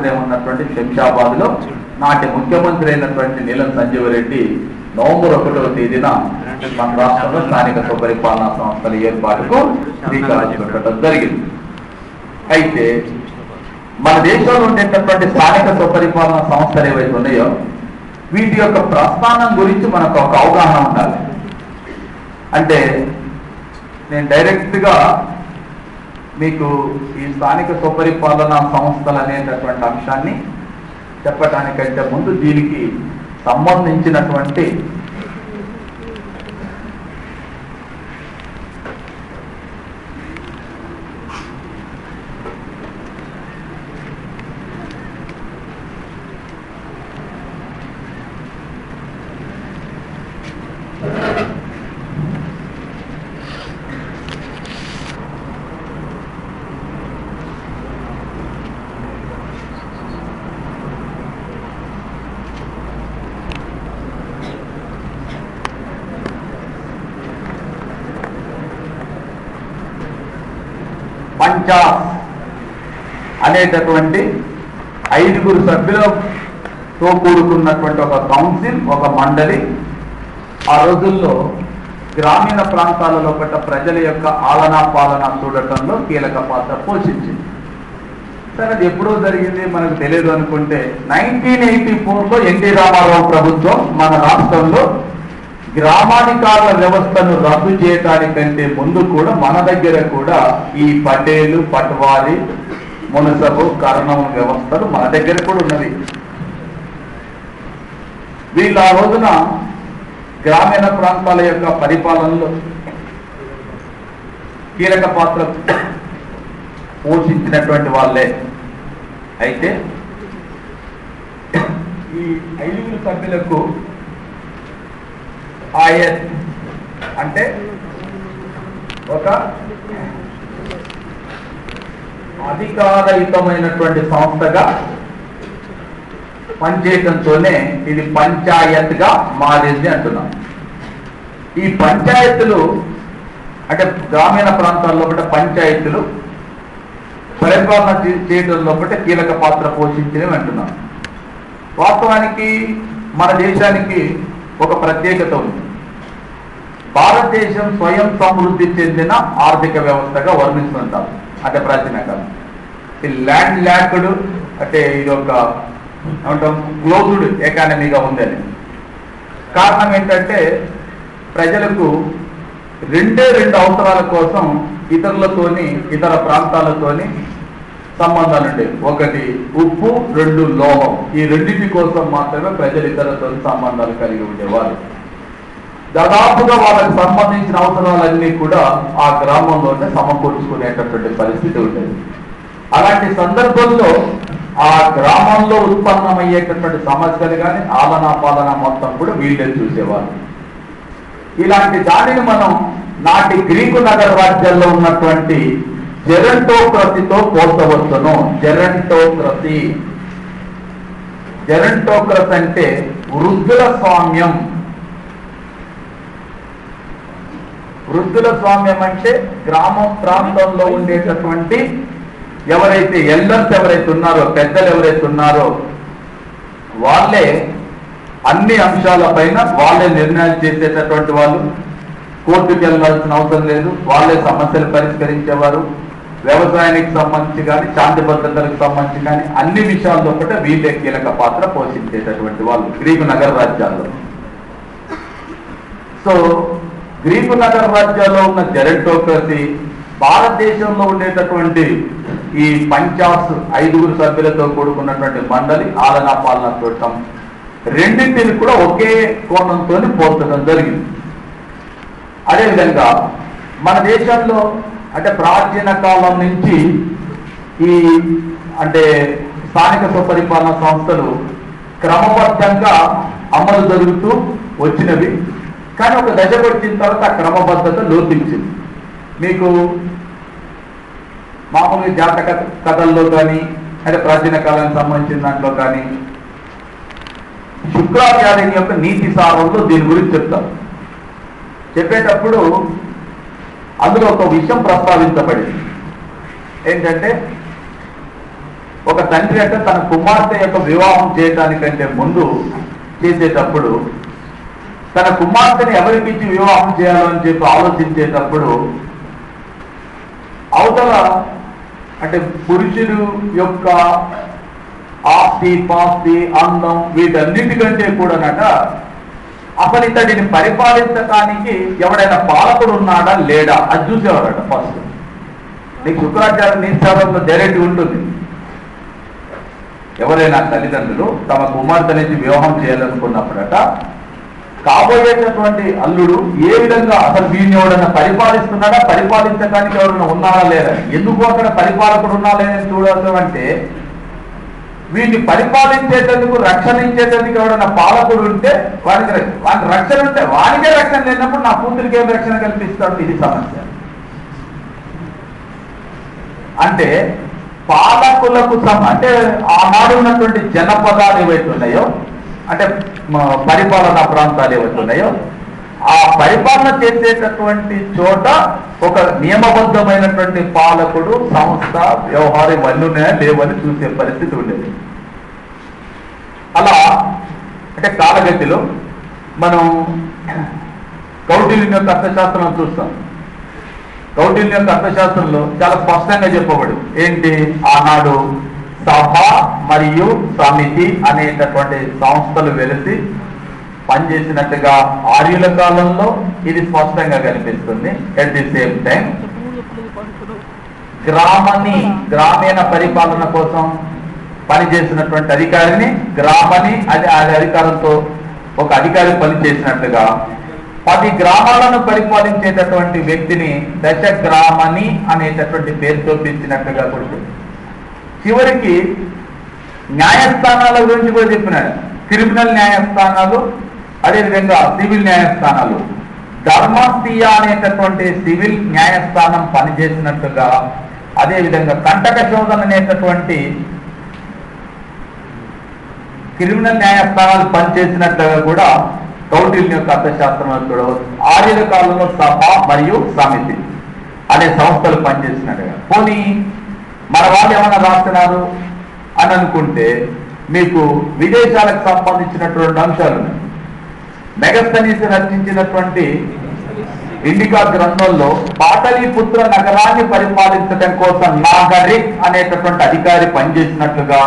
ఆశ్రయం ఉన్నటువంటి శంషాబాద్లో నాటి ముఖ్యమంత్రి అయినటువంటి నీలం సంజీవ్ రెడ్డి నవంబర్ 1వ తేదీన మన రాష్ట్రంలో స్థానిక స్వపరిపాలనా సంస్థల ఏర్పాటుకు శ్రీకారం చుట్టడం జరిగింది. అయితే మన దేశంలో ఉండేటటువంటి స్థానిక స్వపరిపాలనా సంస్థలు ఏవైతే ఉన్నాయో వీటి యొక్క ప్రస్థానం గురించి మనకు ఒక అవగాహన ఉండాలి. అంటే నేను డైరెక్ట్గా మీకు ఈ స్థానిక స్వపరిపాలనా సంస్థలు అనేటటువంటి అంశాన్ని చెప్పడానికంటే ముందు దీనికి సంబంధించినటువంటి పంచాయత్ అనేటటువంటి 5 సభ్యులతో కూడుకున్నటువంటి ఒక కౌన్సిల్, ఒక మండలి ఆ రోజుల్లో గ్రామీణ ప్రాంతాలలో పట్ల ప్రజల యొక్క ఆలనా పాలన చూడటంలో కీలక పాత్ర పోషించింది. సరే, అది ఎప్పుడో జరిగింది మనకు తెలియదు అనుకుంటే 1984లో ఎన్టీ రామారావు ప్రభుత్వం మన రాష్ట్రంలో గ్రామాధికారుల వ్యవస్థను రద్దు చేయడానికంటే ముందు కూడా మన దగ్గర కూడా ఈ పటేలు, పట్వారి, మునసబు, కర్ణం వ్యవస్థలు మన దగ్గర కూడా ఉన్నది. వీళ్ళు ఆ రోజున గ్రామీణ ప్రాంతాల యొక్క పరిపాలనలో కీలక పాత్ర పోషించినటువంటి వాళ్ళే. అయితే ఈ 5 సభ్యులకు ఆయత్ అంటే ఒక అధికారయుతమైనటువంటి సంస్థగా పనిచేయడంతోనే ఇది పంచాయత్గా మారింది అంటున్నాం. ఈ పంచాయతీలు అంటే గ్రామీణ ప్రాంతాల్లో కూడా పంచాయతీలు పరిపాలన చేయడంలో కూడా కీలక పాత్ర పోషించినవి అంటున్నాం. వాస్తవానికి మన దేశానికి ఒక ప్రత్యేకత ఉంది. భారతదేశం స్వయం సమృద్ధి చెందిన ఆర్థిక వ్యవస్థగా వర్ణిస్తుంటాం. అంటే ప్రాచీన కాలం ఈ ల్యాండ్ ల్యాక్డ్ అంటే ఇది ఒక ఏమంటాం క్లోజ్డ్ ఎకానమీగా ఉందని. కారణం ఏంటంటే ప్రజలకు 2 అవసరాల కోసం ఇతరులతోని, ఇతర ప్రాంతాలతోని సంబంధాలు ఉండేవి. 1 ఉప్పు, 2 లోహం. ఈ రెండింటి కోసం మాత్రమే ప్రజలు ఇతరులతో సంబంధాలు కలిగి ఉండేవారు. దాదాపుగా వాళ్ళకి సంబంధించిన అవసరాలన్నీ కూడా ఆ గ్రామంలోనే సమకూర్చుకునేటటువంటి పరిస్థితి ఉండేది. అలాంటి సందర్భంలో ఆ గ్రామంలో ఉత్పన్నమయ్యేటటువంటి సమస్యలు కానీ ఆలనా పాలన మొత్తం కూడా వీళ్ళే చూసేవారు. ఇలాంటి దానిని మనం నాటి గ్రీకు నగర రాజ్యాల్లో ఉన్నటువంటి జెరంటోక్రసీతో పోల్చవచ్చును. జెరంటోక్రసీ అంటే వృద్ధుల స్వామ్యం. వృద్ధుల స్వామ్యం అంటే గ్రామం ప్రాంతంలో ఉండేటటువంటి ఎవరైతే ఎల్డర్స్ ఎవరైతే ఉన్నారో, పెద్దలు ఎవరైతే ఉన్నారో వాళ్ళే అన్ని అంశాలపైన వాళ్ళే నిర్ణయాలు చేసేటటువంటి వాళ్ళు. కోర్టుకు వెళ్ళాల్సిన అవసరం లేదు, వాళ్ళే సమస్యలు పరిష్కరించేవారు. వ్యవసాయానికి సంబంధించి కానీ, శాంతి భద్రతలకు సంబంధించి కానీ అన్ని విషయాల్లో కూడా వీళ్ళే కీలక పాత్ర పోషించేటటువంటి వాళ్ళు గ్రీకు నగర రాజ్యాల్లో. సో గ్రీకు నగర రాజ్యాల్లో ఉన్న జెరంటోక్రసీ, భారతదేశంలో ఉండేటటువంటి ఈ పంచాయత్ 5 సభ్యులతో కూడుకున్నటువంటి మండలి ఆలనా పాలన చూడటం రెండింటిని కూడా ఒకే కోణంతో పోల్చడం జరిగింది. అదేవిధంగా మన దేశంలో అంటే ప్రాచీన కాలం నుంచి ఈ అంటే స్థానిక స్వపరిపాలన సంస్థలు క్రమబద్ధంగా అమలు జరుగుతూ వచ్చినవి. కానీ ఒక దశ వచ్చిన తర్వాత ఆ క్రమబద్ధత లోపించింది. మీకు మామూలుగా జాతక కథల్లో కానీ అంటే ప్రాచీన కాలానికి సంబంధించిన దాంట్లో కానీ శుక్రాచార్య యొక్క నీతి సారంలో దీని గురించి చెప్తాం. చెప్పేటప్పుడు అందులో ఒక విషయం ప్రస్తావించబడింది. ఏంటంటే ఒక తండ్రి అంటే తన కుమార్తె యొక్క వివాహం చేయడానికంటే ముందు చేసేటప్పుడు తన కుమార్తెని ఎవరికిచ్చి వివాహం చేయాలని చెప్పి ఆలోచించేటప్పుడు అవతల అంటే పురుషుడు యొక్క ఆస్తి పాస్తి అందం వీటన్నిటికంటే కూడానట అసలు ఇతడిని పరిపాలించడానికి ఎవడైనా పాలకుడు ఉన్నాడా లేడా అది చూసేవారట ఫస్ట్. నీకు శుక్రాచార్య నీచారంలో డైరెక్ట్ ఉంటుంది. ఎవరైనా తల్లిదండ్రులు తమ కుమార్తె నుంచి వివాహం చేయాలనుకున్నప్పుడట కాబోయేటటువంటి అల్లుడు ఏ విధంగా అసలు వీడిని ఎవరైనా పరిపాలిస్తున్నాడా, పరిపాలించడానికి ఎవరైనా ఉన్నాడా లేదా, ఎందుకు అక్కడ పరిపాలకుడు ఉన్నా లేదని చూడడం అంటే వీడిని పరిపాలించేటందుకు రక్షణ ఇచ్చేటందుకు ఎవరైనా పాలకుడు ఉంటే వాడికి రక్షణ ఉంటే వాడికే రక్షణ లేనప్పుడు నా కూతురికి ఏం రక్షణ కల్పిస్తాడు? ఇది సమస్య. అంటే పాలకులకు అంటే ఆనాడు ఉన్నటువంటి జనపదాలు ఏవైతే ఉన్నాయో అంటే పరిపాలనా ప్రాంతాలు ఏవైతే ఉన్నాయో ఆ పరిపాలన చేసేటటువంటి చోట ఒక నియమబద్ధమైనటువంటి పాలకుడు సంస్థ వ్యవహారం ఇవన్నీ ఉన్నాయా లేవని చూసే పరిస్థితి ఉండేది. అలా అంటే కాలగతిలో మనం కౌటిల్యం యొక్క అర్థశాస్త్రం చూస్తాం. కౌటిల్యం యొక్క అర్థశాస్త్రంలో చాలా స్పష్టంగా చెప్పబడి ఏంటి, ఆనాడు సభ మరియు సమితి అనేటటువంటి సంస్థలు వెలిసి పనిచేసినట్టుగా ఆర్యుల కాలంలో ఇది స్పష్టంగా కనిపిస్తుంది. అట్ ది సేమ్ టైం గ్రామీణ పరిపాలన కోసం పనిచేసినటువంటి అధికారిని గ్రామని అది అధికారంతో ఒక అధికారి పనిచేసినట్టుగా 10 గ్రామాలను పరిపాలించేటటువంటి వ్యక్తిని దశగ్రామని అనేటటువంటి పేరుతో పిలిచినట్టుగా కూడా చివరికి న్యాయస్థానాల గురించి కూడా చెప్పినాడు. క్రిమినల్ న్యాయస్థానాలు, అదేవిధంగా సివిల్ న్యాయస్థానాలు, ధర్మస్థీయ అనేటటువంటి సివిల్ న్యాయస్థానం పనిచేసినట్టుగా, అదేవిధంగా కంటక శోధన అనేటటువంటి క్రిమినల్ న్యాయస్థానాలు పనిచేసినట్టుగా కూడా కౌటిల్యం యొక్క అర్థశాస్త్రంలో చూడవచ్చు. ఆర్యుల కాలంలో సభ మరియు సమితి అనే సంస్థలు పనిచేసినట్టుగా. పోనీ మన వాళ్ళు ఏమైనా రాస్తున్నారు అని అనుకుంటే మీకు విదేశాలకు సంబంధించినటువంటి అంశాలు ఉన్నాయి. మెగస్తనీస్ రచించినటువంటి ఇండికా గ్రంథంలో పాటలీపుత్ర నగరాన్ని పరిపాలించడం కోసం నాగరిక్ అనేటటువంటి అధికారి పనిచేసినట్లుగా,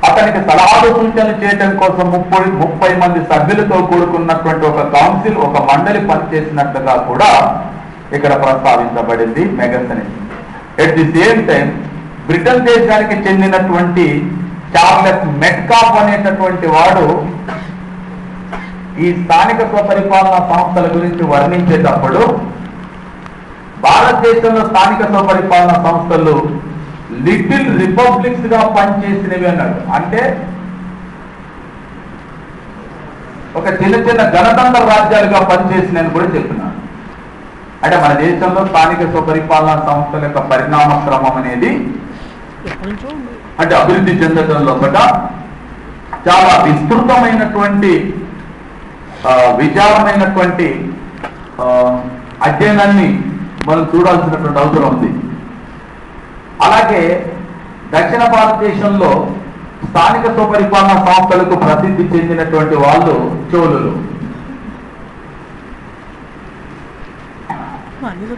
అతనికి సలహాలు సూచనలు చేయడం కోసం 30 మంది సభ్యులతో కూడుకున్నటువంటి ఒక కౌన్సిల్, ఒక మండలి పనిచేసినట్లుగా కూడా ఇక్కడ ప్రస్తావించబడింది Megasthenes. At the same time Britain దేశానికి చెందినటువంటి చార్లెస్ మెట్కాఫ్ అనేటటువంటి వాడు ఈ స్థానిక స్వపరిపాలన సంస్థల గురించి వర్ణించేటప్పుడు భారతదేశంలో స్థానిక స్వపరిపాలన సంస్థలు లిటిల్ రిపబ్లిక్స్ గా పనిచేసినవి అన్నాడు. అంటే ఒక చిన్న చిన్న గణతంత్ర రాజ్యాలుగా పనిచేసినవి కూడా చెప్తున్నాడు. అంటే మన దేశంలో స్థానిక స్వపరిపాలన సంస్థల యొక్క పరిణామ క్రమం అనేది అంటే అభివృద్ధి చెందడంలో కూడా చాలా విస్తృతమైనటువంటి విచారమైనటువంటి అధ్యయనాన్ని మనం చూడాల్సినటువంటి అవసరం ఉంది. అలాగే దక్షిణ భారతదేశంలో స్థానిక స్వపరిపాలన సంస్థలకు ప్రసిద్ధి చెందినటువంటి వాళ్ళు చోళులు.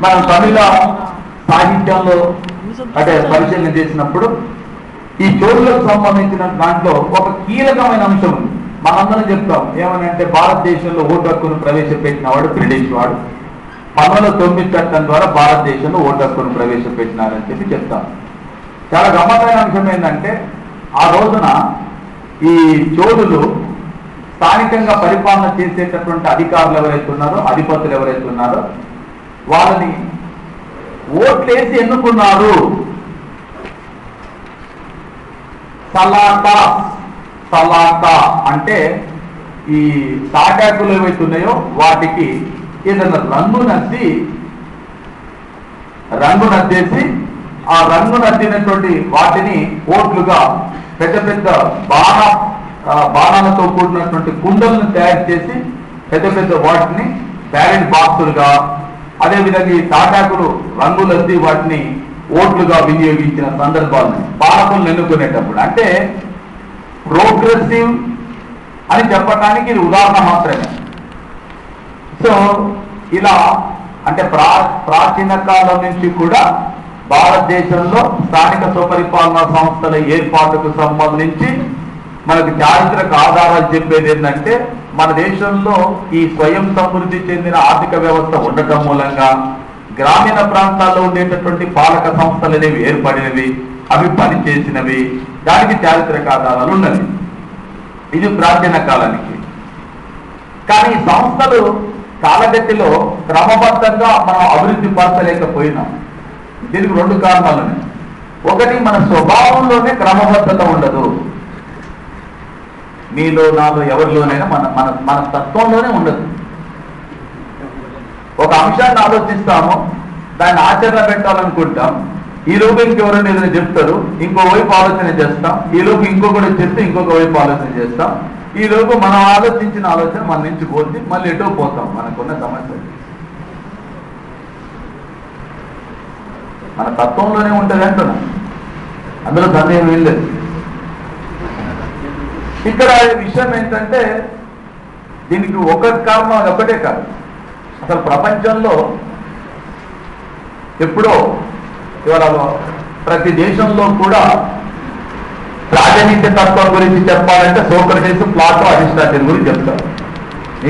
మనం తమిళ సాహిత్యంలో అంటే పరిశీలన చేసినప్పుడు ఈ చోళులకు సంబంధించిన దాంట్లో ఒక కీలకమైన అంశం ఉంది. మనందరం చెప్తాం ఏమని అంటే భారతదేశంలో ఓటు హక్కును ప్రవేశపెట్టిన వాడు బ్రిటిష్ వాడు, 1909 చట్టం ద్వారా భారతదేశంలో ఓటు హక్కును ప్రవేశపెట్టినారని చెప్పి చెప్తాం. చాలా గమ్మత్తైన అంశం ఏంటంటే ఆ రోజున ఈ చోళులు స్థానికంగా పరిపాలన చేసేటటువంటి అధికారులు ఎవరైతే ఉన్నారో, అధిపతులు ఎవరైతే ఉన్నారో వాళ్ళని ఓట్లేసి ఎన్నుకున్నారు. సలాకా అంటే ఈ తాటాకులు ఏవైతే ఉన్నాయో వాటికి ఏదైనా రంగు నద్దేసి ఆ రంగు నద్దినటువంటి వాటిని ఓట్లుగా పెద్ద పెద్ద బాణాలతో కూడినటువంటి కుండలను తయారు చేసి పెద్ద పెద్ద వాటిని బ్యాలెట్ బాక్సులుగా, అదేవిధంగా ఈ తాటాకులు రంగులద్ది వాటిని ఓట్లుగా వినియోగించిన సందర్భాలను పాలకులను ఎన్నుకునేటప్పుడు. అంటే ప్రోగ్రెసివ్ అని చెప్పడానికి ఇది ఉదాహరణ మాత్రమే. సో ఇలా అంటే ప్రాచీన కాలం నుంచి కూడా భారతదేశంలో స్థానిక స్వపరిపాలనా సంస్థల ఏర్పాటుకు సంబంధించి మనకు చారిత్రక ఆధారాలు చెప్పేది ఏంటంటే, మన దేశంలో ఈ స్వయం సమృద్ధి చెందిన ఆర్థిక వ్యవస్థ ఉండటం మూలంగా గ్రామీణ ప్రాంతాల్లో ఉండేటటువంటి పాలక సంస్థలు అనేవి ఏర్పడినవి, అవి పనిచేసినవి, దానికి చారిత్రక ఆధారాలు ఉన్నవి. ఇది ప్రాచీన కాలానికి. కానీ ఈ సంస్థలు కాలగతిలో క్రమబద్ధంగా మనం అభివృద్ధి పరచలేకపోయినాం. దీనికి రెండు కారణాలు ఉన్నాయి. ఒకటి, మన స్వభావంలోనే క్రమబద్ధత ఉండదు. మీలో నాలో ఎవరిలోనైనా మన మన మన తత్వంలోనే ఉండదు. ఒక అంశాన్ని ఆలోచిస్తాము, దాన్ని ఆచరణ పెట్టాలనుకుంటాం. ఈ లోపు ఇంకెవరైనా ఏదైనా చెప్తారు, ఇంకో వైపు ఆలోచన చేస్తాం. ఈ లోపు ఇంకొకటి చెప్తే ఇంకొక వైపు ఆలోచన చేస్తాం. ఈ లోపు మనం ఆలోచించిన ఆలోచన మన నుంచి పోతే మళ్ళీ ఎటో పోతాం. మనకున్న సమస్య మన తత్వంలోనే ఉంటుంది అంటున్నా, అందులో సందేహం ఏం లేదు. ఇక్కడ విషయం ఏంటంటే, దీనికి ఒక కారణం ఒకటే కాదు. అసలు ప్రపంచంలో ఎప్పుడో ఇవాళ ప్రతి దేశంలో కూడా రాజనీతి తత్వం గురించి చెప్పాలంటే సోక్రటీస్, ప్లాటో, అరిస్టాటిల్ గురించి చెప్తారు.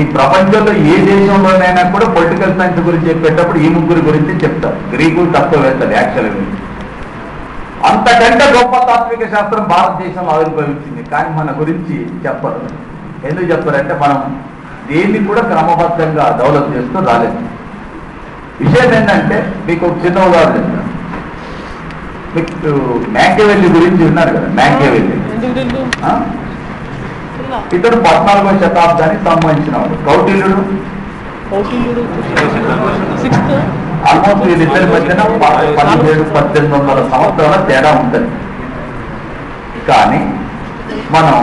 ఈ ప్రపంచంలో ఏ దేశంలోనైనా కూడా పొలిటికల్ సైన్స్ గురించి చెప్పేటప్పుడు ఈ ముగ్గురు గురించి చెప్తారు. గ్రీకు తత్వవేత్తలు యాక్చువల్గా. అంతకంటే గొప్ప తాత్విక శాస్త్రం భారతదేశంలో ఆవిర్భవించింది, కానీ మన గురించి చెప్పరు. ఎందుకు చెప్పారంటే, మనం దేన్ని కూడా క్రమబద్ధంగా డెవలప్ చేస్తూ రాలేదు. విషయం ఏంటంటే, మీకు ఒక చిన్న ఉదాహరణ చెప్తాను. మీకు మ్యాకియవెల్లీ గురించి విన్నారు కదా. మ్యాకియవెల్లీ ఇతడు 14వ శతాబ్దానికి సంబంధించిన వాడు. కౌటిల్యుడు ఆల్మోస్ట్ వీళ్ళిద్దరి మధ్యన 1700-1800 సంవత్సరాల తేడా ఉంటుంది. కానీ మనం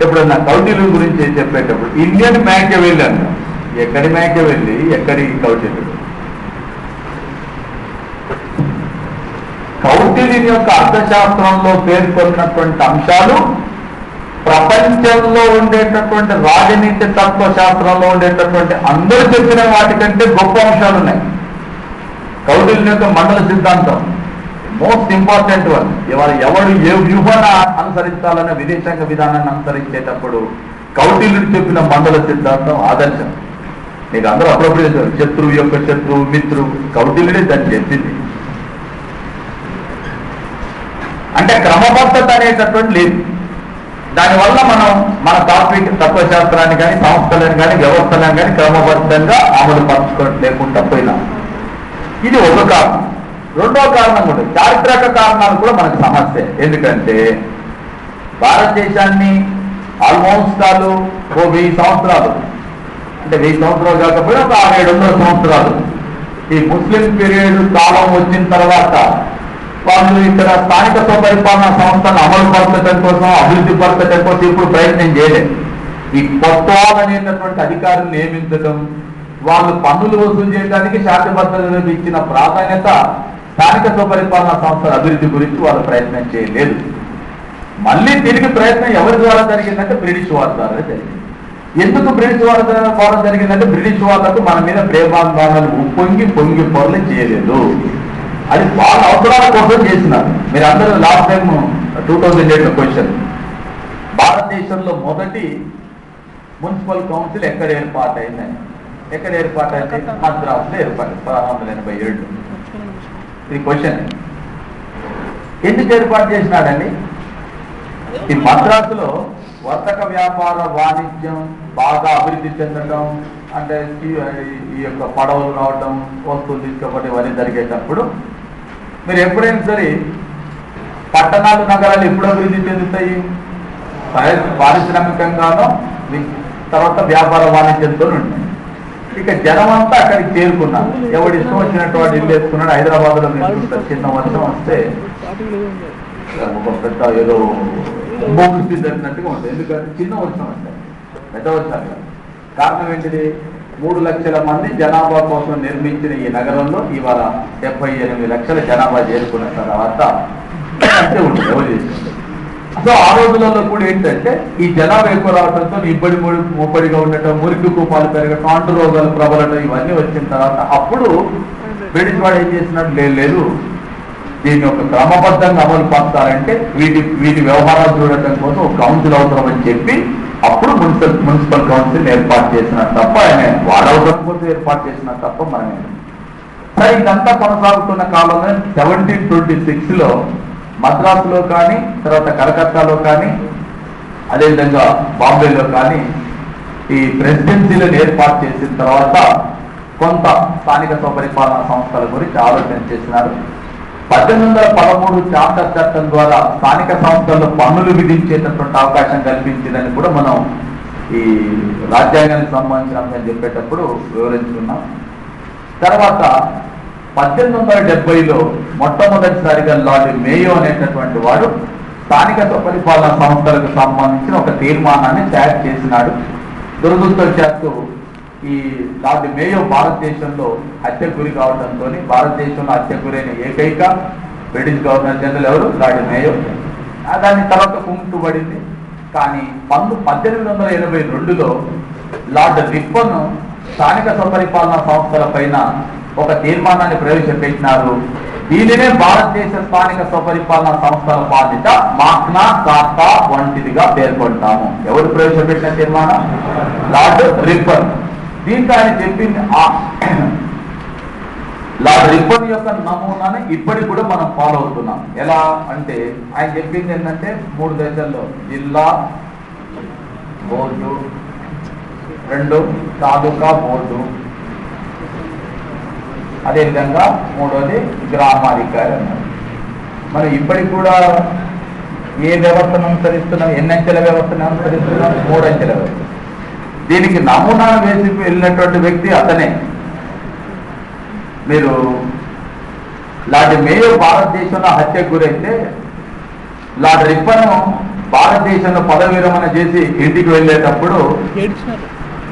ఎప్పుడన్నా కౌటిల్యుడు గురించి చెప్పేటప్పుడు ఇండియన్ మ్యాకియవెల్లీ అంటాం. ఎక్కడి మ్యాకియవెల్లీ, ఎక్కడి కౌటిల్యుడు? కౌటిల్యుని యొక్క అర్థశాస్త్రంలో పేర్కొన్నటువంటి అంశాలు ప్రపంచంలో ఉండేటటువంటి రాజనీతి తత్వశాస్త్రంలో ఉండేటటువంటి అందరూ చెప్పిన వాటికంటే గొప్ప అంశాలు ఉన్నాయి. కౌటిల్యుని యొక్క మండల సిద్ధాంతం మోస్ట్ ఇంపార్టెంట్ వన్. ఇవాళ ఎవరు ఏ వ్యూహాన్ని అనుసరించాలన్న విదేశాంగ విధానాన్ని అనుసరించేటప్పుడు కౌటిల్యుడు చెప్పిన మండల సిద్ధాంతం ఆదర్శం. మీకు అందరూ అప్పుడప్పుడు శత్రువు యొక్క శత్రువు మిత్రువు, కౌటిల్యుడే దాన్ని చెప్పింది. అంటే క్రమబద్ధత అనేటటువంటి లేదు. దానివల్ల మనం మన తాత్విక తత్వశాస్త్రాన్ని కానీ, సంస్థలను కానీ, వ్యవస్థలను కానీ క్రమబద్ధంగా అమలు పరచుకోలేకుండా పోయినాం. ఇది ఒక కారణం. రెండో కారణం కూడా చారిత్రక కారణాలు కూడా మనకు సమస్య. ఎందుకంటే భారతదేశాన్ని ఆల్మోస్ట్ ఓ 1000 సంవత్సరాలు, అంటే 1000 సంవత్సరాలు కాకపోయినా ఒక 700 సంవత్సరాలు ఈ ముస్లిం పీరియడ్ కాలం వచ్చిన తర్వాత వాళ్ళు ఇక్కడ స్థానిక స్వపరిపాలనా సంస్థను అమలు పరచడం కోసం, అభివృద్ధి పరచడం కోసం ఇప్పుడు ప్రయత్నం చేయలేదు. ఈ కొత్త అనేటటువంటి అధికారులు నియమించడం, వాళ్ళు పన్నులు వసూలు చేయడానికి శాంతిబద్ధతకు ఇచ్చిన ప్రాధాన్యత స్థానిక స్వపరిపాలనా సంస్థల అభివృద్ధి గురించి వాళ్ళు ప్రయత్నం చేయలేదు. మళ్ళీ తిరిగి ప్రయత్నం ఎవరి ద్వారా జరిగిందంటే బ్రిటిష్ వారి ద్వారా జరిగింది. ఎందుకు బ్రిటిష్ వారి ద్వారా జరిగిందంటే, బ్రిటిష్ వాళ్ళకు మన మీద ప్రేమాభిమానాలు పొంగి పొరలు చేయలేదు. అది వాళ్ళ అవసరాల కోసం చేసినారు. మీరు అందరూ లాస్ట్ టైం 2008 క్వశ్చన్, భారతదేశంలో మొదటి మున్సిపల్ కౌన్సిల్ ఎక్కడ ఏర్పాటైందని, ఎక్కడ ఏర్పాటైంది? మద్రాసులో ఏర్పాటు 1687. ఇది క్వశ్చన్. ఎందుకు ఏర్పాటు చేసినాడండి? ఈ మద్రాసులో వర్తక వ్యాపార వాణిజ్యం బాగా అభివృద్ధి చెందడం, అంటే ఈ యొక్క పడవలు రావడం, వస్తువులు తీసుకోవడం ఇవన్నీ జరిగేటప్పుడు మీరు ఎప్పుడైనా సరే పట్టణాలు నగరాలు ఎప్పుడు అభివృద్ధి చెందుతాయి? పారిశ్రామికంగానో తర్వాత వ్యాపార వాణిజ్యంతో ఉంటాయి. ఇక జనం అంతా అక్కడికి చేరుకున్నారు. ఎవడు ఇష్టం వచ్చినట్టు వాడు ఇల్లు వేసుకున్నాడు. హైదరాబాద్లో మీరు చూస్తారు, చిన్న వర్షం వస్తే ఒక పెద్ద ఏదో జరిగినట్టుగా ఉంటుంది. ఎందుకంటే చిన్న వర్షం వస్తాయి, పెద్ద వర్షాలు. కారణం ఏంటిది? 3 లక్షల మంది జనాభా కోసం నిర్మించిన ఈ నగరంలో ఇవాళ 78 లక్షల జనాభా చేరుకున్న తర్వాత అంతే ఉంటుంది ఎవరు చేస్తుంది. సో ఆ రోజులలో కూడా ఏంటంటే ఈ జనాభా ఎక్కువ రావడంతో ఇబ్బడి ముప్పడిగా ఉండటం, మురికి కూపాలు పెరగటం, అంటు రోగాలు ప్రబలటం ఇవన్నీ వచ్చిన తర్వాత అప్పుడు బ్రిటిష్ వాడు ఏం చేసినట్టు లేదు, దీన్ని ఒక క్రమబద్ధంగా అమలు పరచాలంటే వీటి వ్యవహారాలు చూడటం కోసం ఒక కౌన్సిల్ అవసరం అని చెప్పి అప్పుడు మున్సిపల్ కౌన్సిల్ ఏర్పాటు చేసిన తప్ప ఆయన వాడవసరం కోసం ఏర్పాటు చేసిన తప్ప మనమే. సరే ఇదంతా కొనసాగుతున్న కాలంలో 1726లో మద్రాసులో కానీ, తర్వాత కలకత్తాలో కానీ, అదేవిధంగా బాంబేలో కానీ ఈ ప్రెసిడెన్సీలను ఏర్పాటు చేసిన తర్వాత కొంత స్థానిక స్వపరిపాలనా సంస్థల గురించి ఆలోచన చేసినారు. 1813 చార్టర్ చట్టం ద్వారా స్థానిక సంస్థల్లో పన్నులు విధించేటటువంటి అవకాశం కల్పించిందని కూడా మనం ఈ రాజ్యాంగానికి సంబంధించిన అంశం చెప్పేటప్పుడు వివరించుకున్నాం. తర్వాత 1870లో మొట్టమొదటిసారిగా లార్డ్ మేయో అనేటటువంటి వాడు స్థానిక స్వపరిపాలనా సంస్థలకు సంబంధించిన ఒక తీర్మానాన్ని తయారు చేసినాడు. దురదృష్టవశాత్తు ఈ లార్డ్ మేయో భారతదేశంలో హత్యకు గురి కావడంతో భారతదేశంలో హత్యకు గురైన ఏకైక బ్రిటిష్ గవర్నర్ జనరల్ ఎవరు? Lord Mayo. దాని తర్వాత కుంటుబడింది. కానీ 1882లో లార్డ్ రిప్పన్ స్థానిక స్వపరిపాలనా సంస్థల పైన ఒక తీర్మానాన్ని ప్రవేశపెట్టినారు. దీనినే భారతదేశ స్థానిక స్వపరిపాలనా సంస్థల బాధ్యత మాగ్నా కార్టా వంటిదిగా పేర్కొంటాము. ఎవరు ప్రవేశపెట్టిన తీర్మానం? Lord Ripon. దీంట్లో ఆయన చెప్పింది లార్డ్ రిప్పన్ యొక్క నమూనాని ఇప్పటికి కూడా మనం ఫాలో అవుతున్నాం. ఎలా అంటే ఆయన చెప్పింది ఏంటంటే 3 దశల్లో జిల్లా బోర్డు, 2 తాలూకా బోర్డు, అదేవిధంగా 3వది గ్రామాధికారి అన్నారు. మనం ఇప్పటికి కూడా ఏ వ్యవస్థను అనుసరిస్తున్నాం? ఎన్ని అంచెల వ్యవస్థను అనుసరిస్తున్నాం? 3 అంచెల వ్యవస్థ. దీనికి నమూనాను వేసి వెళ్ళినటువంటి వ్యక్తి అతనే. మీరు లార్డ్ మేయో భారతదేశంలో హత్యకు గురైతే లార్డ్ రిప్పన్ భారతదేశంలో పదవి విరమణ చేసి ఇంటికి వెళ్ళేటప్పుడు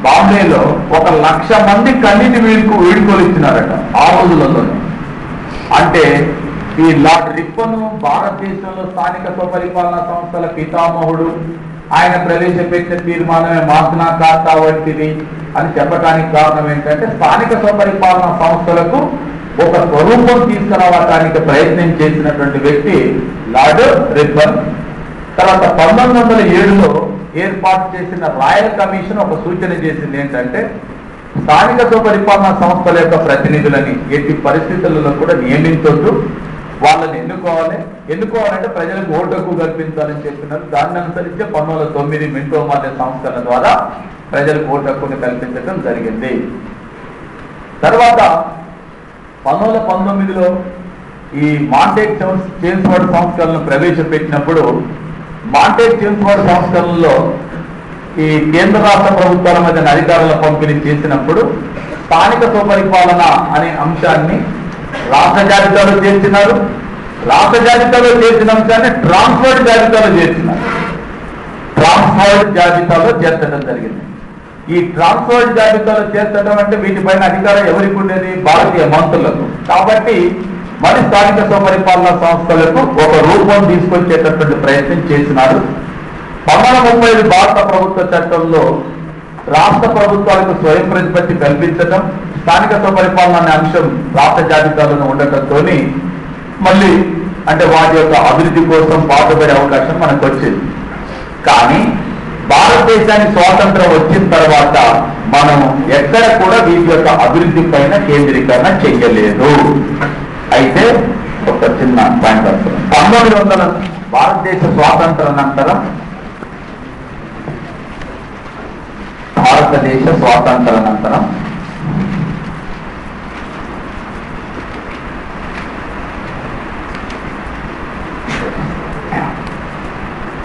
బాంబేలో 1,00,000 మంది కన్నీటి వీడుకోలు ఇచ్చినారట ఆ రోజులలో. అంటే ఈ లార్డ్ రిప్పన్ భారతదేశంలో స్థానిక స్వపరిపాలనా సంస్థల పితామహుడు, ఆయన ప్రవేశపెట్టిన తీర్మానమే మాగ్నా కార్టా వంటిది అని చెప్పడానికి కారణం ఏంటంటే స్థానిక స్వపరిపాలనా సంస్థలకు ఒక స్వరూపం తీసుకురావడానికి ప్రయత్నం చేసినటువంటి వ్యక్తి లార్డ్ రిప్పన్. తర్వాత 1907లో ఏర్పాటు చేసిన రాయల్ కమిషన్ ఒక సూచన చేసింది ఏంటంటే స్థానిక స్వపరిపాలనా సంస్థల యొక్క ప్రతినిధులని ఎట్టి పరిస్థితులలో కూడా నియమించొద్దు, వాళ్ళని ఎన్నుకోవాలంటే ప్రజలకు ఓటు హక్కు కల్పించాలని చెప్పినారు. దాన్ని అనుసరించి 1909 మింటో మార్లే సంస్కరణ ద్వారా ప్రజలకు ఓటు హక్కుని కల్పించడం జరిగింది. తర్వాత 1919లో ఈ మాంటేగ్ చేమ్స్ఫోర్డ్ సంస్కరణను ప్రవేశపెట్టినప్పుడు మాంటేగ్ చేమ్స్ఫోర్డ్ సంస్కరణలో ఈ కేంద్ర రాష్ట్ర ప్రభుత్వాల మధ్య అధికారుల పంపిణీ చేసినప్పుడు స్థానిక స్వపరిపాలన అనే అంశాన్ని రాష్ట్ర జాబితాలో చేర్చినారు. రాష్ట్ర జాబితాలో చేర్చిన అంశాన్ని ట్రాన్స్ఫర్డ్ జాబితాలో చేర్చినారు. ట్రాన్స్ఫర్డ్ జాబితాలో చేర్చడం జరిగింది. ఈ ట్రాన్స్ఫర్డ్ జాబితాలో చేర్చడం అంటే వీటిపైన అధికారం ఎవరికి ఉండేది? భారతీయ మంత్రులకు. కాబట్టి మరి స్థానిక స్వపరిపాలనా సంస్థలకు ఒక రూపం తీసుకొచ్చేటటువంటి ప్రయత్నం చేసినారు. 1935 భారత ప్రభుత్వ చట్టంలో రాష్ట్ర ప్రభుత్వాలకు స్వయం ప్రతిపత్తి కల్పించడం, స్థానిక స్వపరిపాలన అనే అంశం రాష్ట్ర జాబితాలను ఉండటంతో మళ్ళీ అంటే వాటి యొక్క అభివృద్ధి కోసం పాటుపడే అవకాశం మనకు వచ్చింది. కానీ భారతదేశానికి స్వాతంత్రం వచ్చిన తర్వాత మనం ఎక్కడ కూడా వీటి యొక్క అభివృద్ధి పైన కేంద్రీకరణ చెయ్యలేదు. అయితే ఒక చిన్న పాయింట్ వస్తుంది. 1900 భారతదేశ స్వాతంత్రానంతరం భారతదేశ స్వాతంత్రానంతరం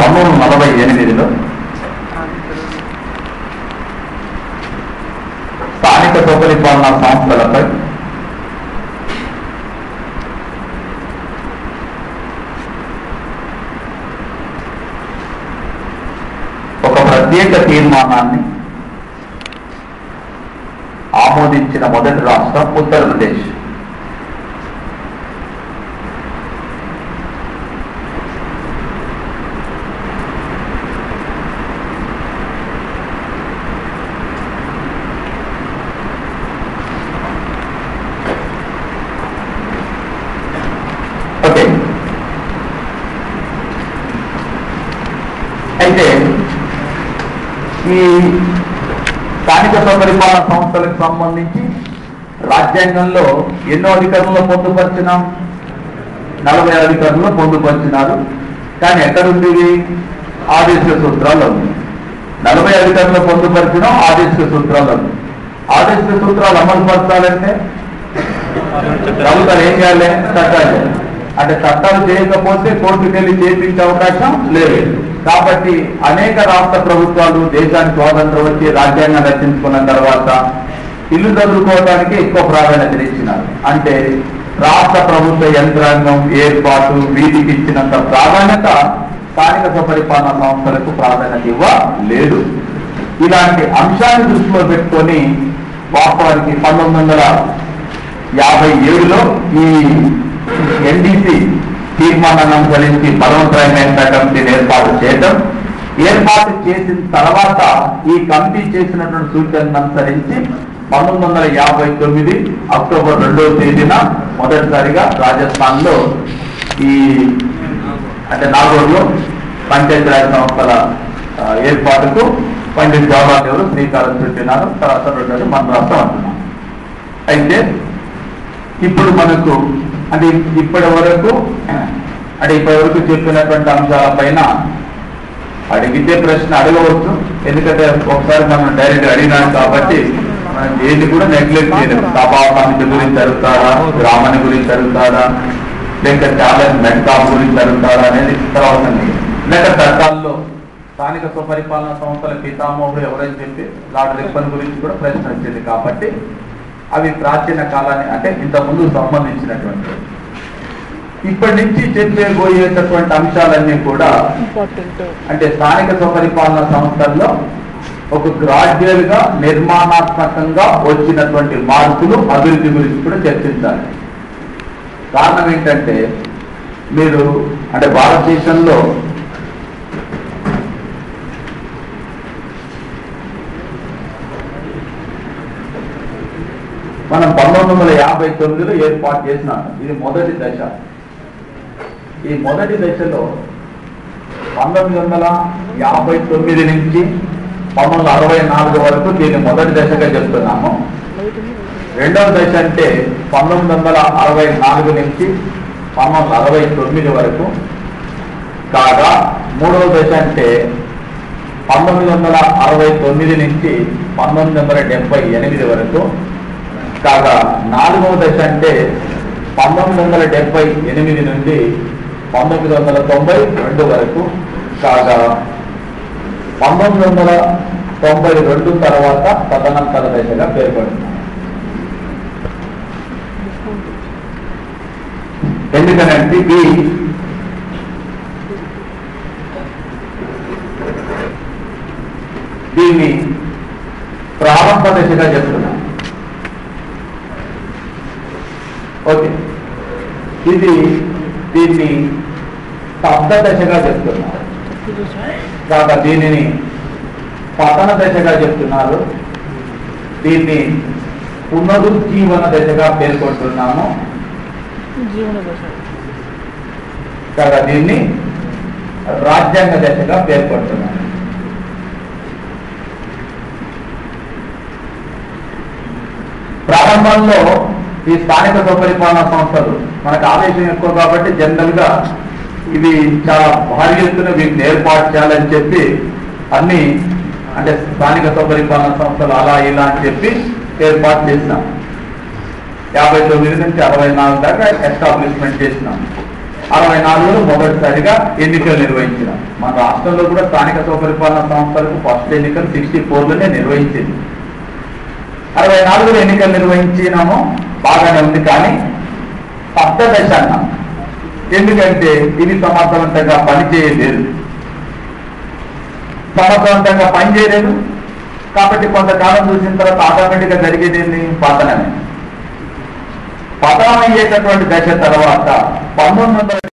1948లో స్థానిక స్వపరిపాలనా సంస్థలపై ఒక ప్రత్యేక తీర్మానాన్ని ఆమోదించిన మొదటి రాష్ట్రం ఉత్తరప్రదేశ్. ఓకే, అయితే ఈ స్థానిక స్వపరిపాలన సంస్థలకు సంబంధించి రాజ్యాంగంలో ఎన్నో అధికారుల్లో పొందుపరిచినాం? 40 అధికారుల్లో పొందుపరిచినారు. కానీ ఎక్కడుంది ఇవి? ఆదేశ సూత్రాలు ఉంది. 40 అధికారుల్లో పొందుపరిచినాం, ఆదేశ సూత్రాలు ఉంది. ఆదేశ సూత్రాలు అమలు పరచాలంటే ప్రభుత్వాలు ఏం చేయాలి? చట్టాలు. అంటే చట్టాలు చేయకపోతే కోర్టుకు వెళ్ళి చేయించే అవకాశం లేదు. కాబట్టి అనేక రాష్ట్ర ప్రభుత్వాలు దేశానికి స్వాతంత్రం వచ్చి రాజ్యాంగం రచించుకున్న తర్వాత ఇల్లు చదువుకోవడానికి ఎక్కువ ప్రాధాన్యత ఇచ్చినారు. అంటే రాష్ట్ర ప్రభుత్వ యంత్రాంగం ఏర్పాటు వీటికి ఇచ్చినంత ప్రాధాన్యత స్థానిక స్వపరిపాలన సంస్థలకు ప్రాధాన్యత ఇవ్వలేదు. ఇలాంటి అంశాన్ని దృష్టిలో పెట్టుకొని వాస్తవానికి 1957లో ఈ ఎన్డీసీ తీర్మానాన్ని అనుసరించి బలవంతమైన కమిటీని ఏర్పాటు చేసిన తర్వాత ఈ కమిటీ చేసినటువంటి సూచనలను అనుసరించి 1959 అక్టోబర్ 2వ తేదీన మొదటిసారిగా రాజస్థాన్ లో అంటే నాగోర్లో పంచాయతీరాజ్ సంస్థల ఏర్పాటుకు పండిట్ జవహర్లాల్ నెహ్రూ శ్రీకారం చుట్టినారు. తర్వాత రెండోది మన రాష్ట్రం అంటున్నాం. అయితే ఇప్పుడు మనకు అంటే ఇప్పటి వరకు చెప్పినటువంటి అంశాలపైన అడిగితే ప్రశ్న అడగవచ్చు. ఎందుకంటే ఒకసారి మనం డైరెక్ట్ అడిగినాం కాబట్టి మనం ఏది కూడా నెగ్లెక్ట్ చేయలేదు. సభా సమితి గురించి అడుగుతారా, గ్రామాన్ని గురించి అడుగుతారా, లేక ఛాలెంజ్ మెట్కాప్ గురించి అడుగుతారా అనేది తర్వాత లేక చట్టాల్లో స్థానిక స్వపరిపాలన సంస్థల పితామహుడు ఎవరని చెప్పి లార్డ్ రిప్పన్ గురించి కూడా ప్రశ్న వచ్చింది. కాబట్టి అవి ప్రాచీన కాలాన్ని అంటే ఇంతకుముందు సంబంధించినటువంటి. ఇప్పటి నుంచి చెప్పబోయేటటువంటి అంశాలన్నీ కూడా అంటే స్థానిక స్వపరిపాలన సంస్థల్లో ఒక గ్రాడ్యువల్ గా నిర్మాణాత్మకంగా వచ్చినటువంటి మార్పులు, అభివృద్ధి గురించి కూడా చర్చించాలి. కారణం ఏంటంటే మీరు అంటే భారతదేశంలో మనం 1959లో ఏర్పాటు చేసినాం. ఇది మొదటి దశ. ఈ మొదటి దశలో 1959 నుంచి 1964 వరకు దీన్ని మొదటి దశగా చెప్తున్నాము. రెండవ దశ అంటే 1964 నుంచి 1969 వరకు కాగా, మూడవ దశ అంటే 1969 నుంచి 1978 వరకు కాగా, నాలుగవ దశ అంటే 1978 నుండి 1992 వరకు కాగా, 1992 తర్వాత తదనంతర దశగా పేర్కొంటున్నాం. ఎందుకనంటే దీన్ని ప్రారంభ దశగా చెప్తున్నాం. ఓకే, దీన్ని శబ్ద దశగా చెప్తున్నారు కాగా, దీనిని పతన దశగా చెప్తున్నారు. దీన్ని పునరుజ్జీవన దశగా పేర్కొంటున్నాము కాగా, దీన్ని రాజ్యాంగ దశగా పేర్కొంటున్నాము. ప్రారంభంలో ఈ స్థానిక స్వపరిపాలన సంస్థలు మనకు ఆదేశం ఎక్కువ కాబట్టి జనరల్ గా ఇవి చాలా భారీ ఎత్తున వీటిని ఏర్పాటు చేయాలని చెప్పి అన్ని అంటే స్థానిక స్వపరిపాలన సంస్థలు అలా ఇలా అని చెప్పి ఏర్పాటు చేసినాం. 59 నుంచి 64 దాకా ఎస్టాబ్లిష్మెంట్ చేసినాం. 64లో మొదటిసారిగా ఎన్నికలు నిర్వహించినాం. మన రాష్ట్రంలో కూడా స్థానిక స్వపరిపాలన సంస్థలకు ఫస్ట్ ఎన్నికలు 64లోనే నిర్వహించింది. 64లో ఎన్నికలు నిర్వహించినాము, బాగానే ఉంది. కానీ శబ్ద దశ అన్నాం. ఎందుకంటే ఇది సమర్థవంతంగా పనిచేయలేదు. కాబట్టి కొంతకాలం చూసిన తర్వాత ఆటోమేటిక్గా జరిగేది ఏంది? పతనమే. పతనం అయ్యేటటువంటి దశ తర్వాత 1900